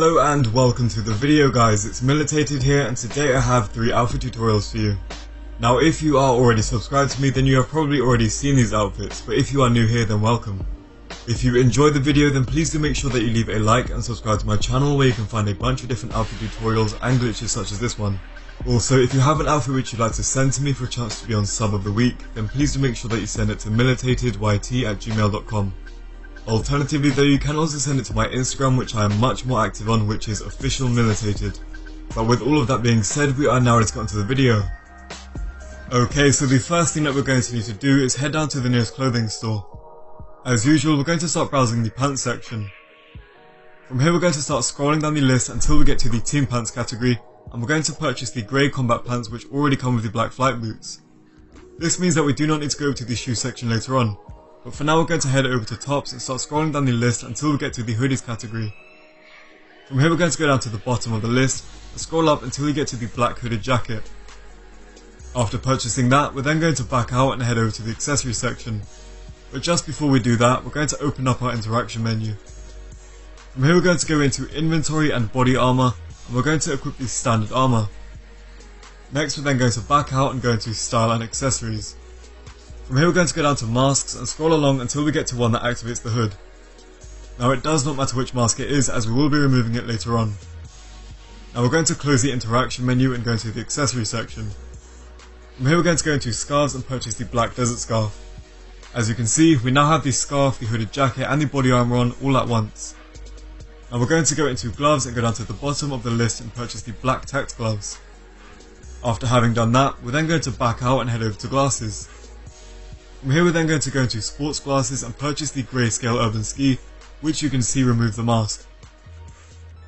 Hello and welcome to the video guys, it's Militated here and today I have 3 outfit tutorials for you. Now if you are already subscribed to me then you have probably already seen these outfits, but if you are new here then welcome. If you enjoyed the video then please do make sure that you leave a like and subscribe to my channel where you can find a bunch of different outfit tutorials and glitches such as this one. Also, if you have an outfit which you'd like to send to me for a chance to be on Sub of the Week, then please do make sure that you send it to militatedyt@gmail.com. Alternatively though, you can also send it to my Instagram, which I am much more active on, which is officialmilitated. But with all of that being said, we are now ready to get onto the video. Okay, so the first thing that we're going to need to do is head down to the nearest clothing store. As usual, we're going to start browsing the pants section. From here we're going to start scrolling down the list until we get to the team pants category, and we're going to purchase the grey combat pants which already come with the black flight boots. This means that we do not need to go over to the shoe section later on, but for now we're going to head over to tops and start scrolling down the list until we get to the hoodies category. From here we're going to go down to the bottom of the list and scroll up until we get to the black hooded jacket. After purchasing that, we're then going to back out and head over to the accessories section. But just before we do that, we're going to open up our interaction menu. From here we're going to go into inventory and body armor, and we're going to equip the standard armor. Next we're then going to back out and go into style and accessories. From here we're going to go down to masks and scroll along until we get to one that activates the hood. Now it does not matter which mask it is, as we will be removing it later on. Now we're going to close the interaction menu and go into the accessory section. From here we're going to go into scarves and purchase the black desert scarf. As you can see, we now have the scarf, the hooded jacket and the body armor on all at once. Now we're going to go into gloves and go down to the bottom of the list and purchase the black tacked gloves. After having done that, we're then going to back out and head over to glasses. From here we're then going to go into sports glasses and purchase the grayscale urban ski, which you can see remove the mask.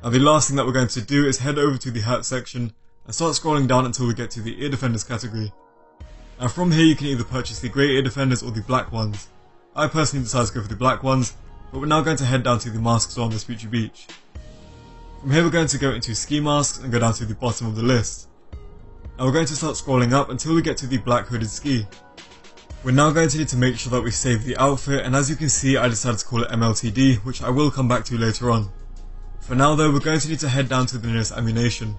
Now the last thing that we're going to do is head over to the hat section and start scrolling down until we get to the ear defenders category. Now from here you can either purchase the grey ear defenders or the black ones. I personally decided to go for the black ones, but we're now going to head down to the masks on Vespucci Beach. From here we're going to go into ski masks and go down to the bottom of the list. Now we're going to start scrolling up until we get to the black hooded ski. We're now going to need to make sure that we save the outfit, and as you can see I decided to call it MLTD, which I will come back to later on. For now though, we're going to need to head down to the nearest ammunition.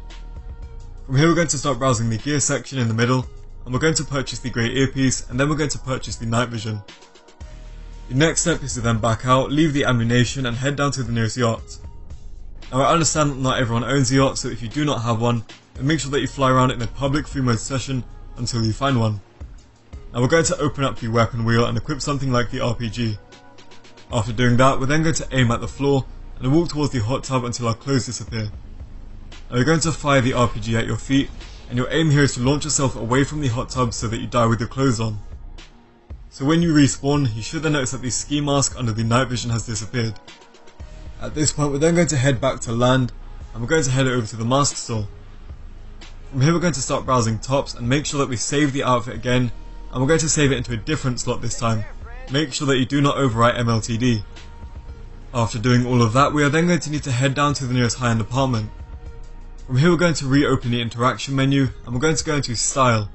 From here we're going to start browsing the gear section in the middle, and we're going to purchase the grey earpiece, and then we're going to purchase the night vision. The next step is to then back out, leave the ammunition and head down to the nearest yacht. Now I understand that not everyone owns a yacht, so if you do not have one, then make sure that you fly around it in a public free mode session until you find one. Now we're going to open up the weapon wheel and equip something like the RPG. After doing that, we're then going to aim at the floor and walk towards the hot tub until our clothes disappear. Now you're going to fire the RPG at your feet, and your aim here is to launch yourself away from the hot tub so that you die with your clothes on. So when you respawn, you should then notice that the ski mask under the night vision has disappeared. At this point we're then going to head back to land, and we're going to head over to the mask store. From here we're going to start browsing tops and make sure that we save the outfit again, and we're going to save it into a different slot this time. Make sure that you do not overwrite MLTD. After doing all of that, we are then going to need to head down to the nearest high-end apartment. From here we're going to reopen the interaction menu, and we're going to go into style.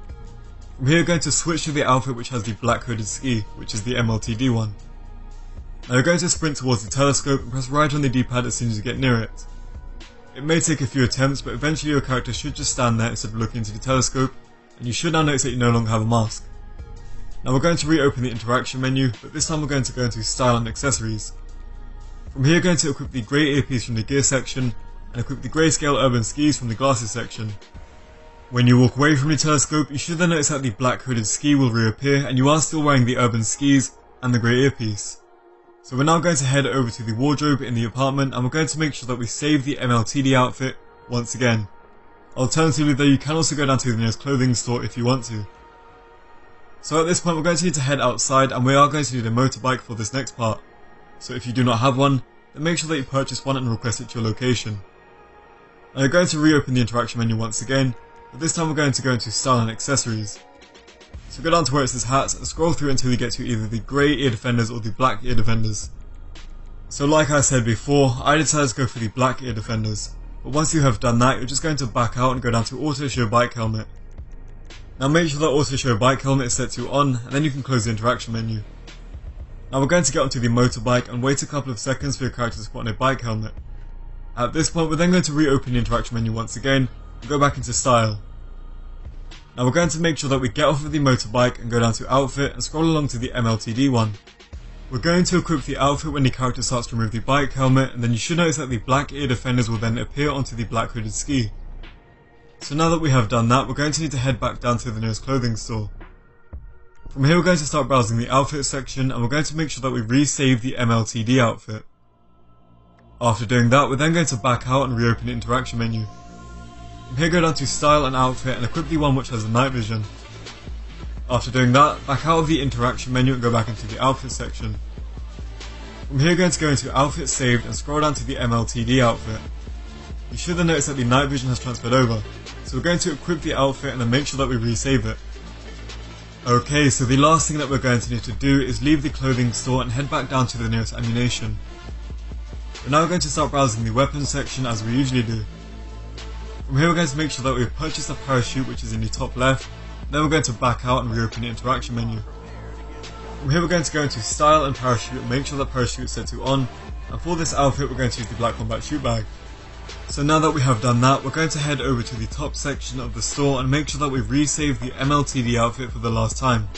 From here we're going to switch to the outfit which has the black hooded ski, which is the MLTD one. Now you're going to sprint towards the telescope and press right on the D-pad as soon as you get near it. It may take a few attempts, but eventually your character should just stand there instead of looking into the telescope, and you should now notice that you no longer have a mask. Now we're going to reopen the interaction menu, but this time we're going to go into style and accessories. From here we're going to equip the grey earpiece from the gear section, and equip the grayscale urban skis from the glasses section. When you walk away from the telescope, you should then notice that the black hooded ski will reappear, and you are still wearing the urban skis and the grey earpiece. So we're now going to head over to the wardrobe in the apartment, and we're going to make sure that we save the MLTD outfit once again. Alternatively though, you can also go down to the nearest clothing store if you want to. So at this point we're going to need to head outside, and we are going to need a motorbike for this next part. So if you do not have one, then make sure that you purchase one and request it to your location. Now you're going to reopen the interaction menu once again, but this time we're going to go into style and accessories. So go down to where it says hats and scroll through until you get to either the grey ear defenders or the black ear defenders. So like I said before, I decided to go for the black ear defenders, but once you have done that you're just going to back out and go down to auto show bike helmet. Now make sure that auto show bike helmet is set to on, and then you can close the interaction menu. Now we're going to get onto the motorbike and wait a couple of seconds for your character to put on a bike helmet. At this point we're then going to reopen the interaction menu once again and go back into style. Now we're going to make sure that we get off of the motorbike and go down to outfit and scroll along to the MLTD one. We're going to equip the outfit when the character starts to remove the bike helmet, and then you should notice that the black ear defenders will then appear onto the black hooded ski. So now that we have done that, we're going to need to head back down to the nearest clothing store. From here we're going to start browsing the outfit section, and we're going to make sure that we resave the MLTD outfit. After doing that, we're then going to back out and reopen the interaction menu. From here go down to style and outfit and equip the one which has the night vision. After doing that, back out of the interaction menu and go back into the outfit section. From here you're going to go into outfit saved and scroll down to the MLTD outfit. You should then notice that the night vision has transferred over, so we're going to equip the outfit and then make sure that we resave it. Okay, so the last thing that we're going to need to do is leave the clothing store and head back down to the nearest ammunition. We're now going to start browsing the weapons section as we usually do. From here we're going to make sure that we've purchased a parachute which is in the top left. Then we're going to back out and reopen the interaction menu. From here we're going to go into style and parachute and make sure that parachute is set to on, and for this outfit we're going to use the black combat chute bag. So now that we have done that, we're going to head over to the top section of the store and make sure that we resave the MLTD outfit for the last time.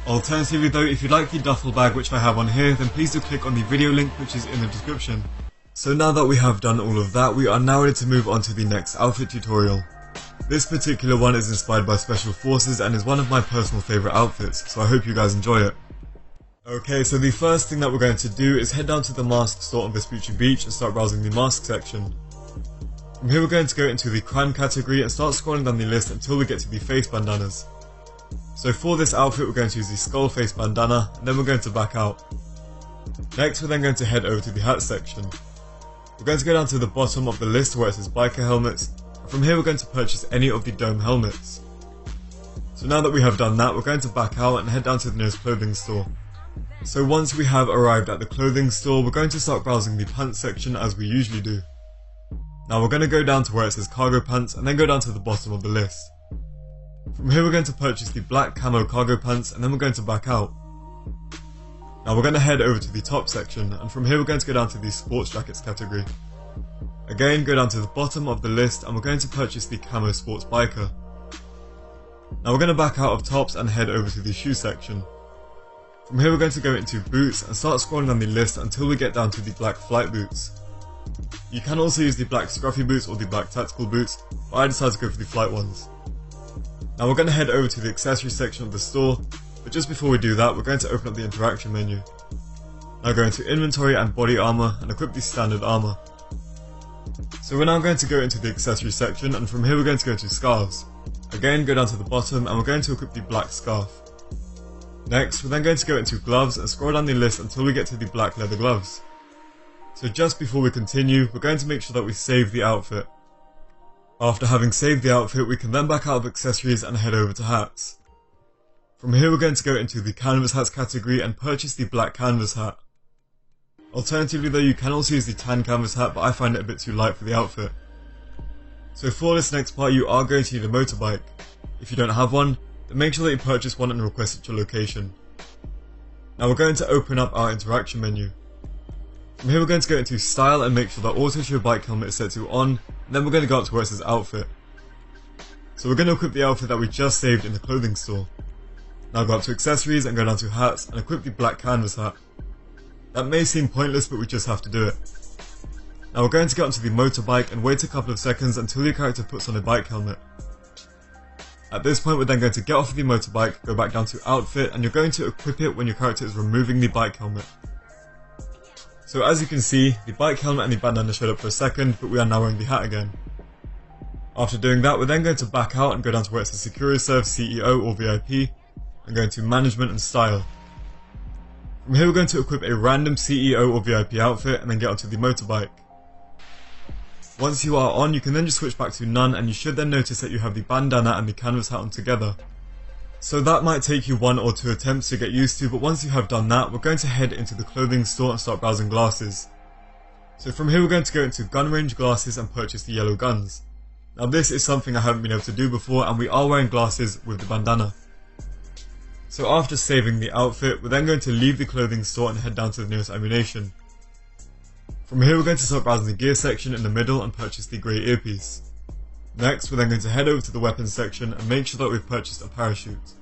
Alternatively though, if you'd like the duffel bag which I have on here, then please do click on the video link which is in the description. So now that we have done all of that, we are now ready to move on to the next outfit tutorial. This particular one is inspired by Special Forces and is one of my personal favourite outfits, so I hope you guys enjoy it. Okay, so the first thing that we're going to do is head down to the mask store on Vespucci Beach and start browsing the mask section. From here we're going to go into the crime category and start scrolling down the list until we get to the face bandanas. So for this outfit we're going to use the skull face bandana and then we're going to back out. Next we're then going to head over to the hat section. We're going to go down to the bottom of the list where it says biker helmets. From here we're going to purchase any of the dome helmets. So now that we have done that, we're going to back out and head down to the nearest clothing store. So once we have arrived at the clothing store, we're going to start browsing the pants section as we usually do. Now we're going to go down to where it says cargo pants and then go down to the bottom of the list. From here we're going to purchase the black camo cargo pants and then we're going to back out. Now we're going to head over to the top section, and from here we're going to go down to the sports jackets category. Again, go down to the bottom of the list and we're going to purchase the camo sports biker. Now we're going to back out of tops and head over to the shoe section. From here we're going to go into boots and start scrolling down the list until we get down to the black flight boots. You can also use the black scruffy boots or the black tactical boots, but I decided to go for the flight ones. Now we're going to head over to the accessory section of the store, but just before we do that we're going to open up the interaction menu. Now go into inventory and body armor and equip the standard armor. So we're now going to go into the accessory section, and from here we're going to go to scarves. Again, go down to the bottom and we're going to equip the black scarf. Next, we're then going to go into gloves and scroll down the list until we get to the black leather gloves. So just before we continue, we're going to make sure that we save the outfit. After having saved the outfit, we can then back out of accessories and head over to hats. From here we're going to go into the canvas hats category and purchase the black canvas hat. Alternatively though, you can also use the tan canvas hat, but I find it a bit too light for the outfit. So for this next part you are going to need a motorbike. If you don't have one, then make sure that you purchase one and request at your location. Now we're going to open up our interaction menu. From here we're going to go into style and make sure that auto show bike helmet is set to on, and then we're going to go up to where it says outfit. So we're going to equip the outfit that we just saved in the clothing store. Now go up to accessories and go down to hats and equip the black canvas hat. That may seem pointless, but we just have to do it. Now we're going to get onto the motorbike and wait a couple of seconds until your character puts on a bike helmet. At this point we're then going to get off of the motorbike, go back down to outfit, and you're going to equip it when your character is removing the bike helmet. So as you can see, the bike helmet and the bandana showed up for a second, but we are now wearing the hat again. After doing that, we're then going to back out and go down to where it says Security Serve, CEO or VIP, and go into Management and Style. From here we're going to equip a random CEO or VIP outfit and then get onto the motorbike. Once you are on, you can then just switch back to none, and you should then notice that you have the bandana and the canvas hat on together. So that might take you 1 or 2 attempts to get used to, but once you have done that, we're going to head into the clothing store and start browsing glasses. So from here we're going to go into gun range glasses and purchase the yellow guns. Now this is something I haven't been able to do before, and we are wearing glasses with the bandana. So after saving the outfit, we're then going to leave the clothing store and head down to the nearest ammunition. From here we're going to start browsing the gear section in the middle and purchase the grey earpiece. Next we're then going to head over to the weapons section and make sure that we've purchased a parachute.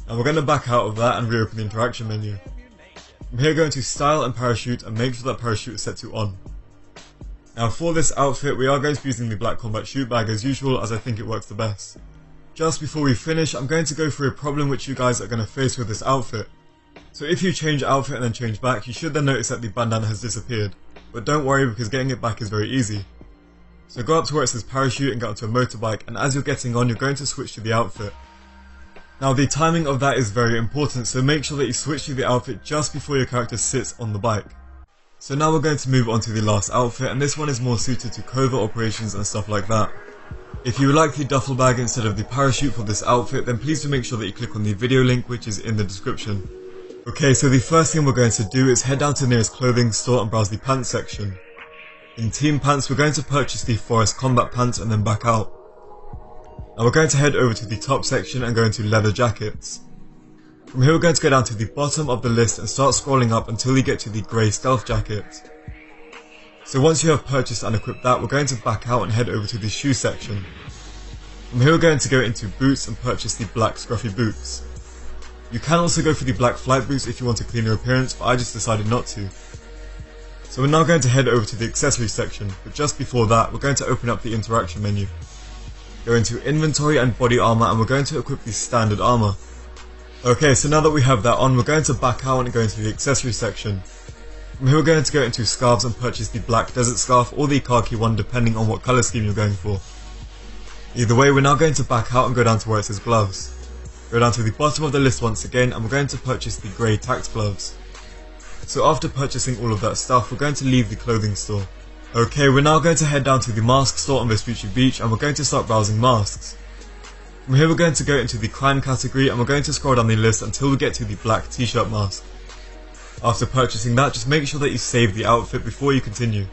Now we're going to back out of that and reopen the interaction menu. From here go into style and parachute and make sure that parachute is set to on. Now for this outfit we are going to be using the black combat chute bag as usual, as I think it works the best. Just before we finish, I'm going to go through a problem which you guys are going to face with this outfit. So if you change outfit and then change back, you should then notice that the bandana has disappeared. But don't worry, because getting it back is very easy. So go up to where it says parachute and get onto a motorbike, and as you're getting on you're going to switch to the outfit. Now the timing of that is very important, so make sure that you switch to the outfit just before your character sits on the bike. So now we're going to move on to the last outfit, and this one is more suited to covert operations and stuff like that. If you would like the duffel bag instead of the parachute for this outfit, then please do make sure that you click on the video link which is in the description. Okay, so the first thing we're going to do is head down to the nearest clothing store and browse the pants section. In team pants we're going to purchase the forest combat pants and then back out. Now we're going to head over to the top section and go into leather jackets. From here we're going to go down to the bottom of the list and start scrolling up until you get to the grey stealth jacket. So once you have purchased and equipped that, we're going to back out and head over to the shoe section. From here we're going to go into boots and purchase the black scruffy boots. You can also go for the black flight boots if you want a cleaner appearance, but I just decided not to. So we're now going to head over to the accessories section, but just before that we're going to open up the interaction menu. Go into inventory and body armor and we're going to equip the standard armor. Okay, so now that we have that on, we're going to back out and go into the accessories section. From here we're going to go into scarves and purchase the black desert scarf or the khaki one depending on what colour scheme you're going for. Either way, we're now going to back out and go down to where it says gloves. Go down to the bottom of the list once again and we're going to purchase the grey tacked gloves. So after purchasing all of that stuff, we're going to leave the clothing store. Okay, we're now going to head down to the mask store on Vespucci Beach and we're going to start browsing masks. From here we're going to go into the crime category and we're going to scroll down the list until we get to the black t-shirt mask. After purchasing that, just make sure that you save the outfit before you continue.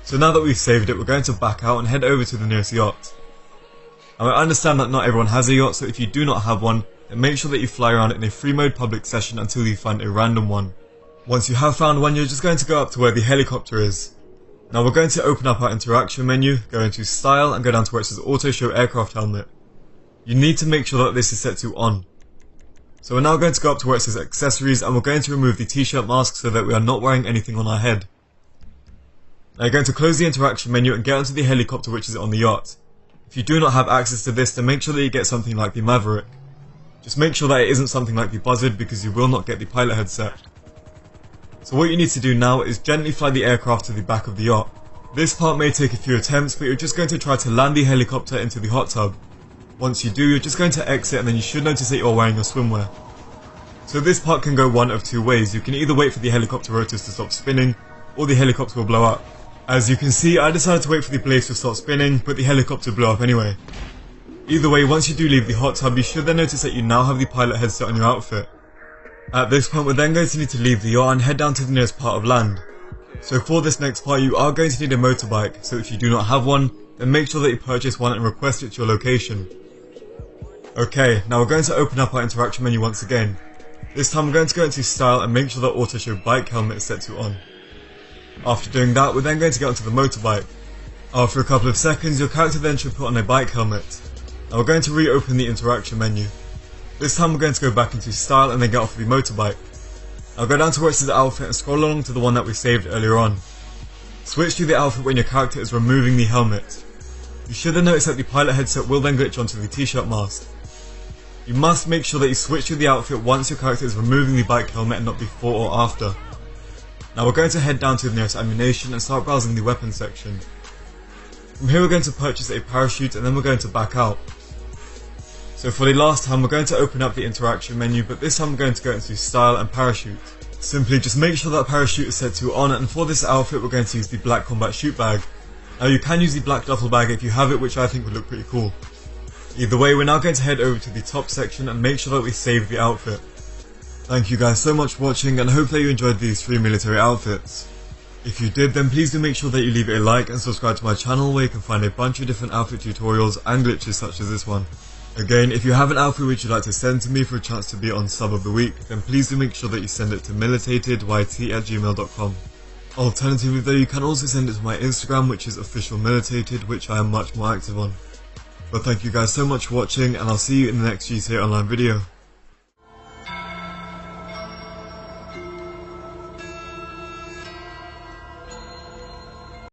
So now that we've saved it, we're going to back out and head over to the nearest yacht. Now I understand that not everyone has a yacht, so if you do not have one, then make sure that you fly around in a free mode public session until you find a random one. Once you have found one, you're just going to go up to where the helicopter is. Now we're going to open up our interaction menu, go into style and go down to where it says auto show aircraft helmet. You need to make sure that this is set to on. So we're now going to go up to where it says accessories and we're going to remove the t-shirt mask so that we are not wearing anything on our head. Now you're going to close the interaction menu and get onto the helicopter which is on the yacht. If you do not have access to this, then make sure that you get something like the Maverick. Just make sure that it isn't something like the Buzzard because you will not get the pilot headset. So what you need to do now is gently fly the aircraft to the back of the yacht. This part may take a few attempts, but you're just going to try to land the helicopter into the hot tub. Once you do, you're just going to exit and then you should notice that you're wearing your swimwear. So this part can go one of two ways. You can either wait for the helicopter rotors to stop spinning, or the helicopter will blow up. As you can see, I decided to wait for the blades to stop spinning, but the helicopter blew up anyway. Either way, once you do leave the hot tub, you should then notice that you now have the pilot headset on your outfit. At this point, we're then going to need to leave the yacht and head down to the nearest part of land. So for this next part, you are going to need a motorbike, so if you do not have one, then make sure that you purchase one and request it to your location. Okay, now we're going to open up our interaction menu once again. This time we're going to go into style and make sure that auto show bike helmet is set to on. After doing that, we're then going to get onto the motorbike. After a couple of seconds, your character then should put on a bike helmet. Now we're going to reopen the interaction menu. This time we're going to go back into style and then get off the motorbike. Now go down to where it says outfit and scroll along to the one that we saved earlier on. Switch to the outfit when your character is removing the helmet. You should then notice that the pilot headset will then glitch onto the t-shirt mask. You must make sure that you switch to the outfit once your character is removing the bike helmet and not before or after. Now we're going to head down to the nearest ammunition and start browsing the weapons section. From here we're going to purchase a parachute and then we're going to back out. So for the last time we're going to open up the interaction menu, but this time we're going to go into style and parachute. Simply just make sure that parachute is set to on, and for this outfit we're going to use the black combat chute bag. Now you can use the black duffel bag if you have it, which I think would look pretty cool. Either way, we're now going to head over to the top section and make sure that we save the outfit. Thank you guys so much for watching, and hope that you enjoyed these 3 military outfits. If you did, then please do make sure that you leave it a like and subscribe to my channel where you can find a bunch of different outfit tutorials and glitches such as this one. Again, if you have an outfit which you'd like to send to me for a chance to be on Sub of the Week, then please do make sure that you send it to militatedYT@gmail.com. Alternatively though, you can also send it to my Instagram, which is officialmilitated, which I am much more active on. But thank you guys so much for watching, and I'll see you in the next GTA Online video.